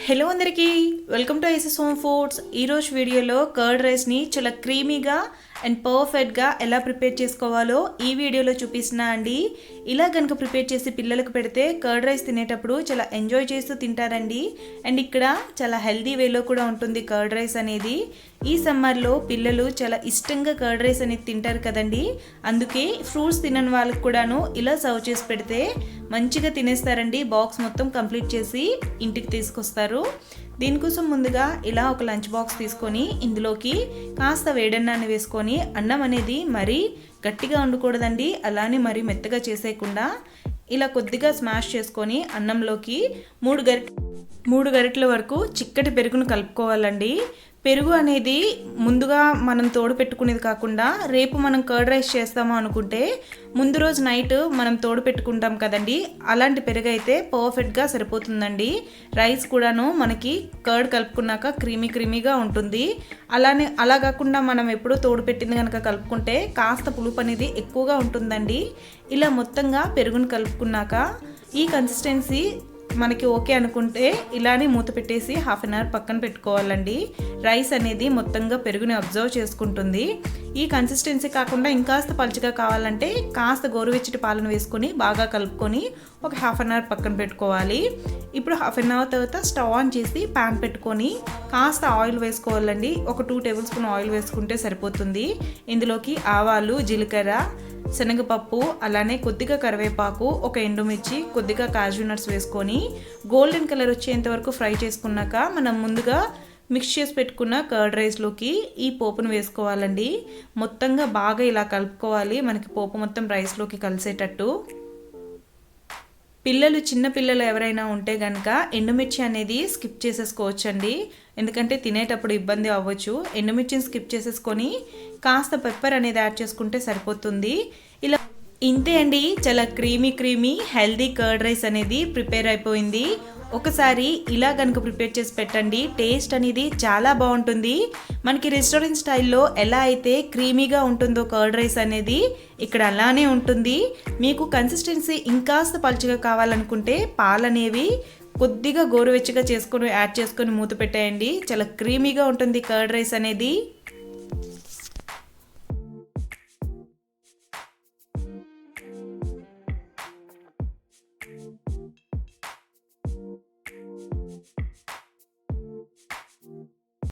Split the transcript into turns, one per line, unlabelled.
Hello అందరికీ welcome to ఐసెస్ home foods. ఈరోజు వీడియోలో కర్డ్ రైస్ని చాలా క్రీమీగా అండ్ పర్ఫెక్ట్గా ఎలా ప్రిపేర్ చేసుకోవాలో ఈ వీడియోలో చూపిస్తున్నా అండి. ఇలా కనుక ప్రిపేర్ చేసి పిల్లలకు పెడితే కర్డ్ రైస్ తినేటప్పుడు చాలా ఎంజాయ్ చేస్తూ తింటారండి. అండ్ ఇక్కడ చాలా హెల్దీ వేలో కూడా ఉంటుంది కర్డ్ రైస్ అనేది. ఈ సమ్మర్లో పిల్లలు చాలా ఇష్టంగా కర్డ్ రైస్ అనేది తింటారు కదండి. అందుకే ఫ్రూట్స్ తినని వాళ్ళకి కూడాను ఇలా సర్వ్ చేసి పెడితే మంచిగా తినేస్తారండి. బాక్స్ మొత్తం కంప్లీట్ చేసి ఇంటికి తీసుకొస్తారు. దీనికోసం ముందుగా ఇలా ఒక లంచ్ బాక్స్ తీసుకొని ఇందులోకి కాస్త వేడన్నాన్ని వేసుకొని అన్నం అనేది మరీ గట్టిగా ఉండకూడదండి, అలానే మరీ మెత్తగా చేసేయకుండా ఇలా కొద్దిగా స్మాష్ చేసుకొని అన్నంలోకి మూడు గరిటెల వరకు చిక్కటి పెరుగును కలుపుకోవాలండి. పెరుగు అనేది ముందుగా మనం తోడు పెట్టుకునేది కాకుండా రేపు మనం కర్డ్ రైస్ చేస్తాము అనుకుంటే ముందు రోజు నైట్ మనం తోడు పెట్టుకుంటాం కదండి, అలాంటి పెరుగు అయితే పర్ఫెక్ట్గా సరిపోతుందండి. రైస్ కూడాను మనకి కర్డ్ కలుపుకున్నాక క్రీమీగా ఉంటుంది. అలా కాకుండా మనం ఎప్పుడూ తోడు పెట్టింది కనుక కలుపుకుంటే కాస్త పులుపు అనేది ఎక్కువగా ఉంటుందండి. ఇలా మొత్తంగా పెరుగును కలుపుకున్నాక ఈ కన్సిస్టెన్సీ మనకి ఓకే అనుకుంటే ఇలానే మూత పెట్టేసి హాఫ్ అన్ అవర్ పక్కన పెట్టుకోవాలండి. రైస్ అనేది మొత్తంగా పెరుగుని అబ్జర్వ్ చేసుకుంటుంది. ఈ కన్సిస్టెన్సీ కాకుండా ఇంకాస్త పలుచగా కావాలంటే కాస్త గోరువెచ్చటి పాలను వేసుకొని బాగా కలుపుకొని ఒక హాఫ్ అన్ అవర్ పక్కన పెట్టుకోవాలి. ఇప్పుడు హాఫ్ అన్ అవర్ తర్వాత స్టవ్ ఆన్ చేసి ప్యాన్ పెట్టుకొని కాస్త ఆయిల్ వేసుకోవాలండి. ఒక 2 టేబుల్ స్పూన్ ఆయిల్ వేసుకుంటే సరిపోతుంది. ఇందులోకి ఆవాలు, జీలకర్ర, శనగపప్పు, అలానే కొద్దిగా కరివేపాకు, ఒక ఎండుమిర్చి, కొద్దిగా కాజు నట్స్ వేసుకొని గోల్డెన్ కలర్ వచ్చేంత వరకు ఫ్రై చేసుకున్నాక మనం ముందుగా మిక్స్ చేసి పెట్టుకున్న కర్డ్ రైస్లోకి ఈ పోపును వేసుకోవాలండి. మొత్తంగా బాగా ఇలా కలుపుకోవాలి, మనకి పోపు మొత్తం రైస్లోకి కలిసేటట్టు. చిన్న పిల్లలు ఎవరైనా ఉంటే కనుక ఎండుమిర్చి అనేది స్కిప్ చేసేసుకోవచ్చండి, ఎందుకంటే తినేటప్పుడు ఇబ్బంది అవ్వచ్చు. ఎండుమిర్చిని స్కిప్ చేసేసుకొని కాస్త పెప్పర్ అనేది యాడ్ చేసుకుంటే సరిపోతుంది. ఇలా ఇంతే అండి, చాలా క్రీమీ హెల్దీ కర్డ్ రైస్ అనేది ప్రిపేర్ అయిపోయింది. ఒకసారి ఇలా కనుక ప్రిపేర్ చేసి పెట్టండి, టేస్ట్ అనేది చాలా బాగుంటుంది. మనకి రెస్టారెంట్ స్టైల్లో ఎలా అయితే క్రీమీగా ఉంటుందో కర్డ్ రైస్ అనేది ఇక్కడ అలానే ఉంటుంది. మీకు కన్సిస్టెన్సీ ఇంకాస్త పలుచగా కావాలనుకుంటే పాలు అనేవి కొద్దిగా గోరువెచ్చగా చేసుకొని యాడ్ చేసుకొని మూత పెట్టేయండి. చాలా క్రీమీగా ఉంటుంది కర్డ్ రైస్ అనేది.